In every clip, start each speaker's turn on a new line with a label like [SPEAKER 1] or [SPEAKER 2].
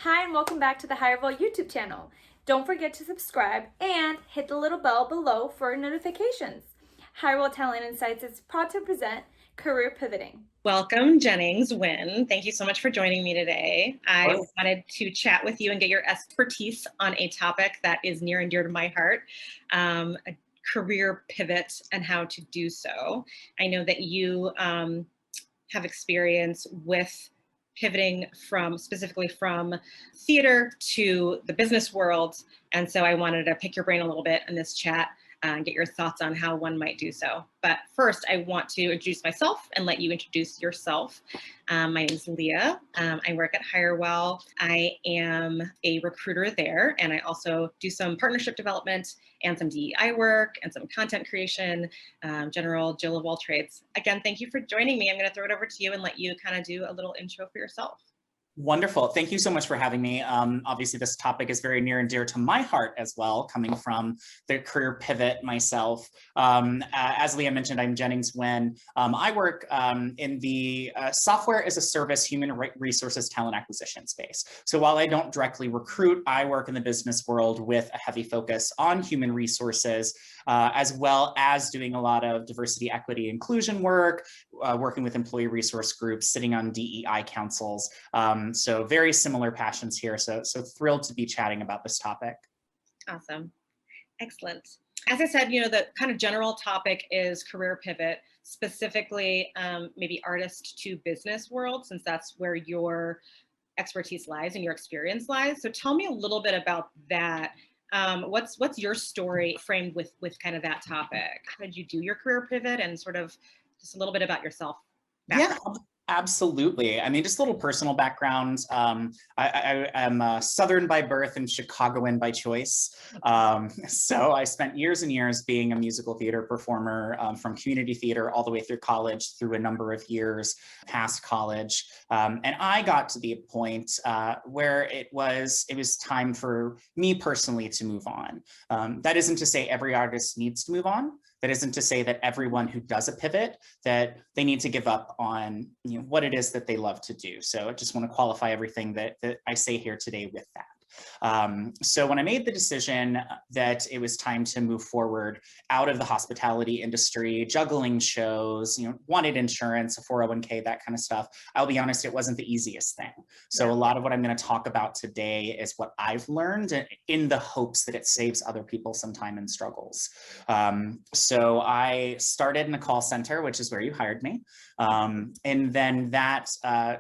[SPEAKER 1] Hi, and welcome back to the Hirewell YouTube channel. Don't forget to subscribe and hit the little bell below for notifications. Hirewell Talent Insights is proud to present Career Pivoting.
[SPEAKER 2] Welcome, Jennings Wynn. Thank you so much for joining me today. I wanted to chat with you and get your expertise on a topic that is near and dear to my heart, a career pivot and how to do so. I know that you have experience with pivoting specifically from theater to the business world. And so I wanted to pick your brain a little bit in this chat and get your thoughts on how one might do so. But first, I want to introduce myself and let you introduce yourself. My name is Leah. I work at Hirewell. I am a recruiter there, and I also do some partnership development and some DEI work and some content creation, general Jill of all trades. Again, thank you for joining me. I'm going to throw it over to you and let you kind of do a little intro for yourself.
[SPEAKER 3] Wonderful. Thank you so much for having me. Obviously, this topic is very near and dear to my heart as well, coming from the career pivot myself. As Leah mentioned, I'm Jennings Wynn. I work in the software as a service human resources talent acquisition space. So while I don't directly recruit, I work in the business world with a heavy focus on human resources, as well as doing a lot of diversity, equity, inclusion work, working with employee resource groups, sitting on DEI councils. So very similar passions here. So thrilled to be chatting about this topic.
[SPEAKER 2] Awesome. Excellent. As I said, the kind of general topic is career pivot, specifically maybe artist to business world, since that's where your expertise lies and your experience lies. So tell me a little bit about that. What's your story framed with kind of that topic? How did you do your career pivot, and sort of just a little bit about yourself?
[SPEAKER 3] Yeah, absolutely. I mean, just a little personal background. I am Southern by birth and Chicagoan by choice. So I spent years and years being a musical theater performer, from community theater all the way through college, through a number of years past college. And I got to the point where it was time for me personally to move on. That isn't to say every artist needs to move on. That isn't to say that everyone who does a pivot, that they need to give up on what it is that they love to do. So I just want to qualify everything that I say here today with that. So when I made the decision that it was time to move forward out of the hospitality industry, juggling shows, wanted insurance, a 401k, that kind of stuff, I'll be honest, it wasn't the easiest thing. So a lot of what I'm going to talk about today is what I've learned in the hopes that it saves other people some time and struggles. So I started in a call center, which is where you hired me. And then that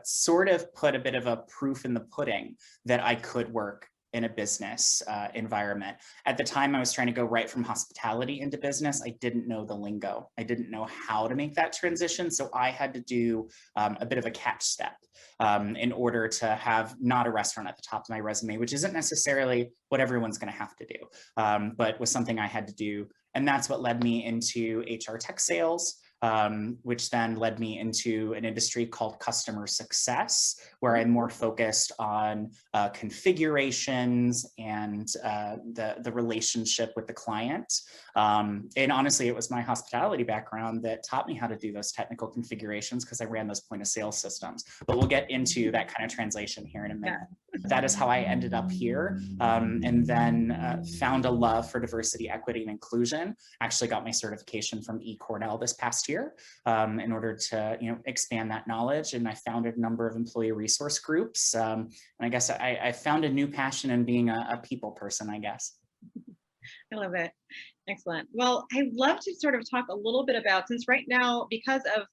[SPEAKER 3] sort of put a bit of a proof in the pudding that I could work in a business environment. At the time, I was trying to go right from hospitality into business. I didn't know the lingo. I didn't know how to make that transition. So I had to do a bit of a catch step in order to have not a restaurant at the top of my resume, which isn't necessarily what everyone's going to have to do, but was something I had to do. And that's what led me into HR tech sales, which then led me into an industry called customer success, where I'm more focused on configurations and the relationship with the client. And honestly, it was my hospitality background that taught me how to do those technical configurations, because I ran those point of sale systems. But we'll get into that kind of translation here in a minute. That is how I ended up here, and then found a love for diversity, equity, and inclusion. Actually got my certification from eCornell this past year in order to expand that knowledge. And I founded a number of employee resource groups. And I guess I found a new passion in being a people person, I guess.
[SPEAKER 2] I love it. Excellent. Well, I'd love to sort of talk a little bit about, since right now, because of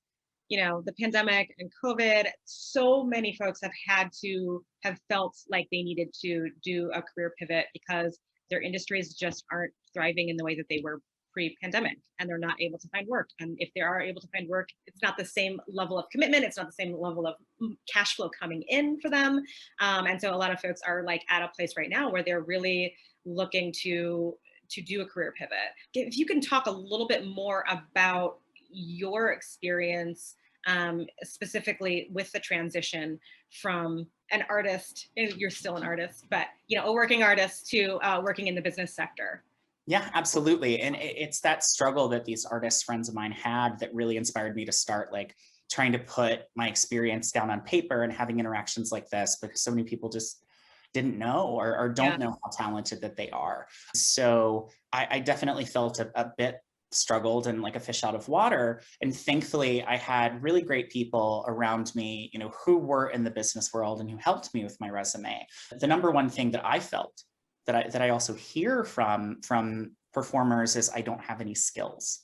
[SPEAKER 2] the pandemic and COVID, so many folks have felt like they needed to do a career pivot because their industries just aren't thriving in the way that they were pre-pandemic, and they're not able to find work. And if they are able to find work, it's not the same level of commitment. It's not the same level of cash flow coming in for them. And so a lot of folks are like at a place right now where they're really looking to do a career pivot. If you can talk a little bit more about your experience, specifically with the transition from an artist, and you're still an artist, but a working artist, to working in the business sector.
[SPEAKER 3] Yeah, absolutely. And it's that struggle that these artist friends of mine had that really inspired me to start trying to put my experience down on paper and having interactions like this, because so many people just didn't know or don't know how talented that they are. So I definitely felt a bit struggled and like a fish out of water. And thankfully, I had really great people around me, who were in the business world and who helped me with my resume. The number one thing that I felt that I also hear from performers is I don't have any skills.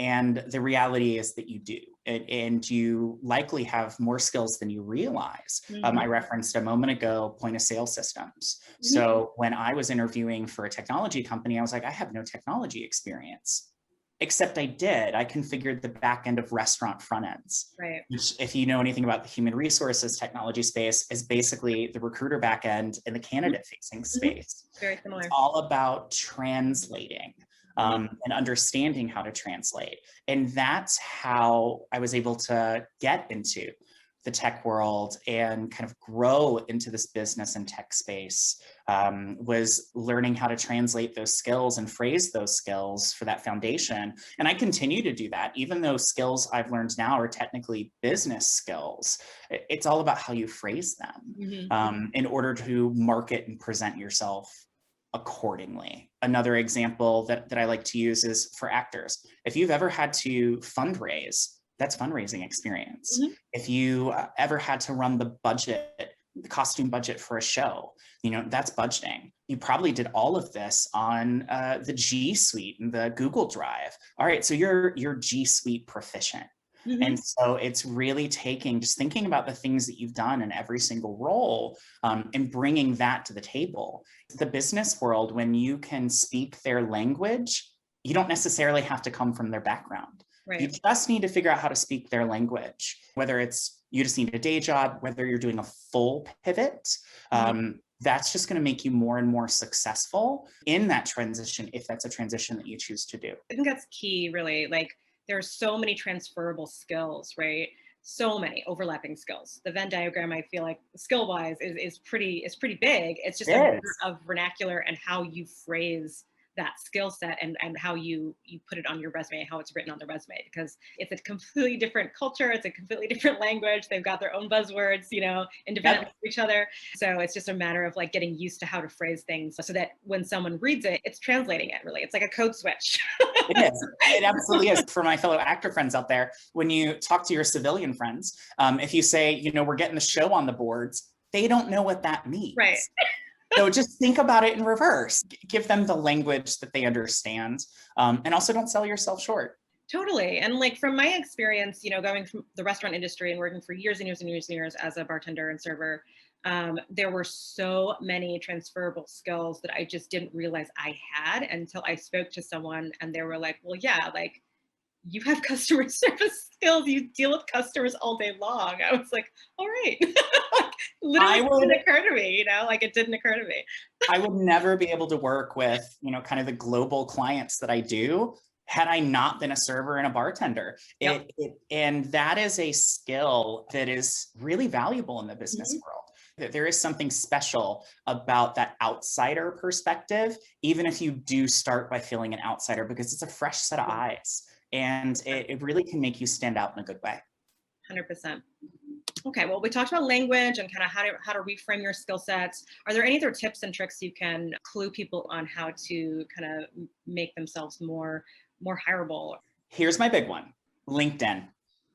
[SPEAKER 3] And the reality is that you do, and you likely have more skills than you realize. I referenced a moment ago, point of sale systems. So when I was interviewing for a technology company, I was like, I have no technology experience. Except I did. I configured the back end of restaurant front ends,
[SPEAKER 2] right?
[SPEAKER 3] Which, if you know anything about the human resources technology space, is basically the recruiter back end and the candidate facing space.
[SPEAKER 2] Very similar.
[SPEAKER 3] It's all about translating and understanding how to translate. And that's how I was able to get into the tech world and kind of grow into this business and tech space, was learning how to translate those skills and phrase those skills for that foundation. And I continue to do that, even though skills I've learned now are technically business skills. It's all about how you phrase them in order to market and present yourself accordingly. Another example that I like to use is for actors. If you've ever had to fundraise, that's fundraising experience. If you ever had to run the budget, the costume budget for a show, that's budgeting. You probably did all of this on the G Suite and the Google Drive. All right, so you're G Suite proficient. And so it's really just thinking about the things that you've done in every single role and bringing that to the table. The business world, when you can speak their language, you don't necessarily have to come from their background. Right. You just need to figure out how to speak their language, whether it's you just need a day job, whether you're doing a full pivot. That's just going to make you more and more successful in that transition, if that's a transition that you choose to do.
[SPEAKER 2] I think that's key, really. Like, there's so many transferable skills, right? So many overlapping skills. The Venn diagram, I feel like skill-wise is pretty big. It's just a matter of vernacular and how you phrase that skill set and how you put it on your resume, how it's written on the resume, because it's a completely different culture. It's a completely different language. They've got their own buzzwords, independent of each other. So it's just a matter of like getting used to how to phrase things so that when someone reads it, it's translating it really. It's like a code switch.
[SPEAKER 3] It is. It absolutely is. For my fellow actor friends out there, when you talk to your civilian friends, if you say, we're getting the show on the boards, they don't know what that means.
[SPEAKER 2] Right.
[SPEAKER 3] So just think about it in reverse. Give them the language that they understand, and also don't sell yourself short.
[SPEAKER 2] Totally. And like from my experience, going from the restaurant industry and working for years and years and years and years as a bartender and server, there were so many transferable skills that I just didn't realize I had until I spoke to someone and they were like, well, yeah, like you have customer service skills. You deal with customers all day long. I was like, all right. Literally didn't occur to me, it didn't occur to me.
[SPEAKER 3] I would never be able to work with, kind of the global clients that I do had I not been a server and a bartender.
[SPEAKER 2] Yep.
[SPEAKER 3] And that is a skill that is really valuable in the business world. There is something special about that outsider perspective, even if you do start by feeling an outsider, because it's a fresh set of eyes. And it really can make you stand out in a good way.
[SPEAKER 2] 100%. Okay, well, we talked about language and kind of how to reframe your skill sets. Are there any other tips and tricks you can clue people on how to kind of make themselves more hireable?
[SPEAKER 3] Here's my big one, LinkedIn.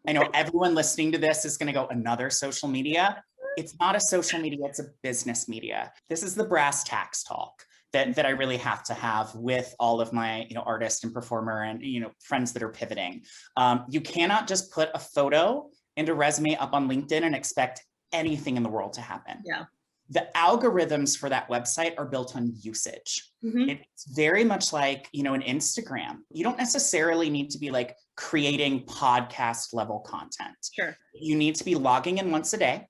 [SPEAKER 3] I know everyone listening to this is going to go, another social media. It's not a social media, it's a business media. This is the brass tacks talk that I really have to have with all of my, artist and performer and, friends that are pivoting. You cannot just put a photo and a resume up on LinkedIn and expect anything in the world to happen.
[SPEAKER 2] Yeah.
[SPEAKER 3] The algorithms for that website are built on usage. It's very much like, an Instagram. You don't necessarily need to be like creating podcast level content.
[SPEAKER 2] Sure.
[SPEAKER 3] You need to be logging in once a day.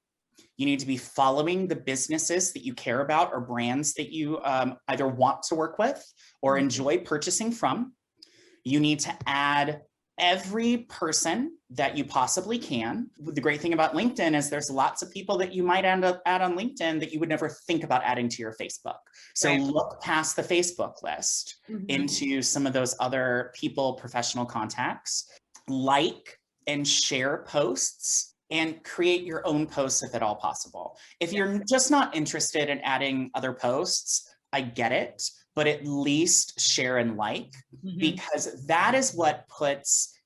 [SPEAKER 3] You need to be following the businesses that you care about or brands that you either want to work with or enjoy purchasing from. You need to add every person that you possibly can. The great thing about LinkedIn is there's lots of people that you might end up add on LinkedIn that you would never think about adding to your Facebook. So look past the Facebook list into some of those other people, professional contacts. Like and share posts and create your own posts if at all possible. If you're just not interested in adding other posts, I get it, but at least share and like, because that is what puts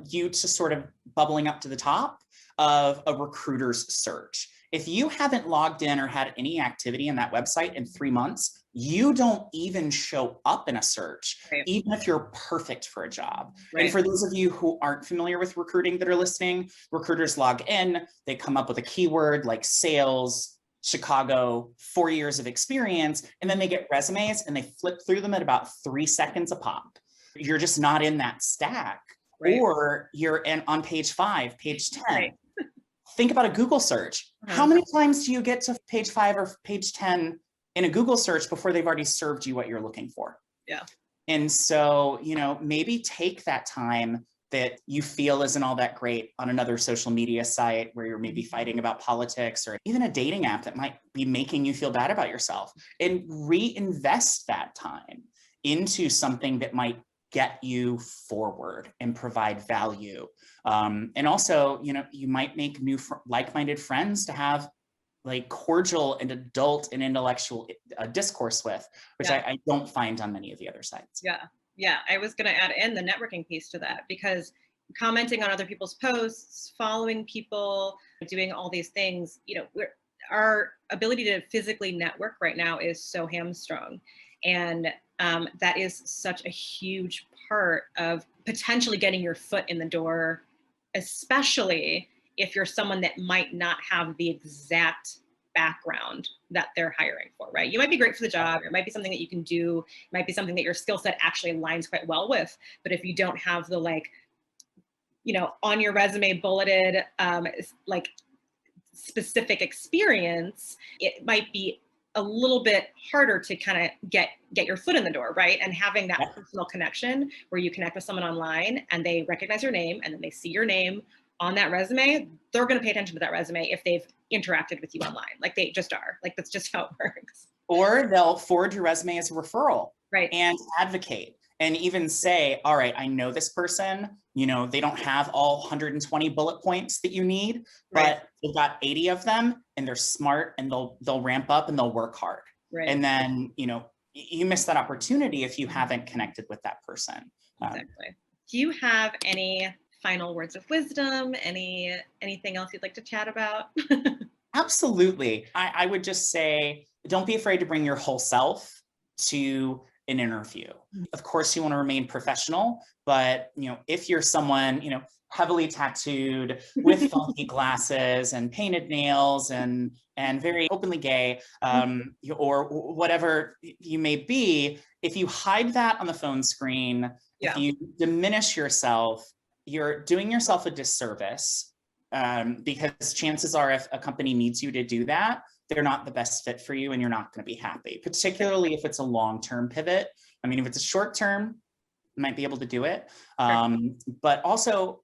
[SPEAKER 3] you to sort of bubbling up to the top of a recruiter's search. If you haven't logged in or had any activity in that website in 3 months, you don't even show up in a search, even if you're perfect for a job. And for those of you who aren't familiar with recruiting that are listening, recruiters log in, they come up with a keyword like sales, Chicago, 4 years of experience, and then they get resumes and they flip through them at about 3 seconds a pop. You're just not in that stack. Or you're on page 5, page 10. Think about a Google search. How many times do you get to page 5 or page 10 in a Google search before they've already served you what you're looking for? And so, you know, maybe take that time that you feel isn't all that great on another social media site where you're maybe fighting about politics, or even a dating app that might be making you feel bad about yourself, and reinvest that time into something that might get you forward and provide value. And also, you know, you might make new like-minded friends to have like cordial and adult and intellectual discourse with, which I don't find on many of the other sites.
[SPEAKER 2] Yeah, I was going to add in the networking piece to that, because commenting on other people's posts, following people, doing all these things, you know, our ability to physically network right now is so hamstrung. And that is such a huge part of potentially getting your foot in the door, especially if you're someone that might not have the exact background that they're hiring for, right? You might be great for the job. It might be something that you can do. It might be something that your skill set actually aligns quite well with. But if you don't have the, like, you know, on your resume bulleted, like specific experience, it might be a little bit harder to kind of get your foot in the door, right? And having that personal connection where you connect with someone online and they recognize your name and then they see your name on that resume, they're going to pay attention to that resume if they've interacted with you online. Like, they just are. Like, that's just how it works.
[SPEAKER 3] Or they'll forward your resume as a referral,
[SPEAKER 2] and
[SPEAKER 3] advocate, and even say, all right, I know this person, you know, they don't have all 120 bullet points that you need, but they've got 80 of them, and they're smart, and they'll ramp up and they'll work hard. And then, you know, you miss that opportunity if you haven't connected with that person.
[SPEAKER 2] Exactly. Do you have any final words of wisdom? Anything else you'd like to chat about?
[SPEAKER 3] Absolutely. I would just say, don't be afraid to bring your whole self to an interview. Of course, you want to remain professional, but, you know, if you're someone, you know, heavily tattooed with funky glasses and painted nails and very openly gay, or whatever you may be, if you hide that on the phone screen, if you diminish yourself, you're doing yourself a disservice, because chances are, if a company needs you to do that, they're not the best fit for you and you're not going to be happy, particularly if it's a long-term pivot. I mean, if it's a short-term, you might be able to do it. But also,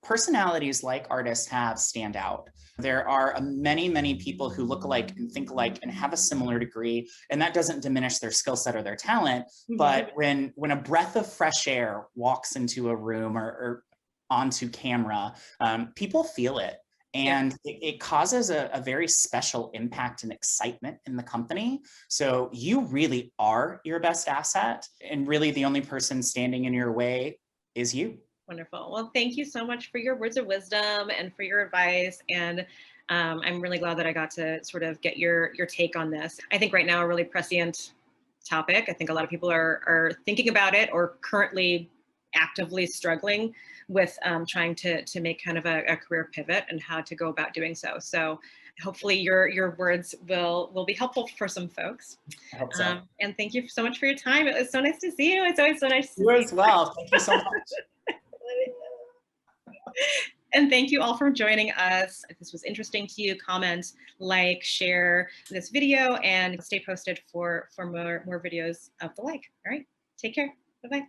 [SPEAKER 3] personalities like artists have stand out. There are many, many people who look alike and think alike and have a similar degree, and that doesn't diminish their skill set or their talent. But when a breath of fresh air walks into a room or onto camera, people feel it. And it causes a very special impact and excitement in the company. So you really are your best asset, and really the only person standing in your way is you.
[SPEAKER 2] Wonderful. Well, thank you so much for your words of wisdom and for your advice. And I'm really glad that I got to sort of get your take on this. I think right now a really prescient topic. I think a lot of people are thinking about it or currently actively struggling with trying to make kind of a career pivot and how to go about doing so. So hopefully your words will be helpful for some folks.
[SPEAKER 3] I hope so.
[SPEAKER 2] And thank you so much for your time. It was so nice to see you. It's always so nice to see you.
[SPEAKER 3] You as well. Thank you so much.
[SPEAKER 2] And thank you all for joining us. If this was interesting to you, comment, like, share this video, and stay posted for more videos of the like. All right, take care. Bye-bye.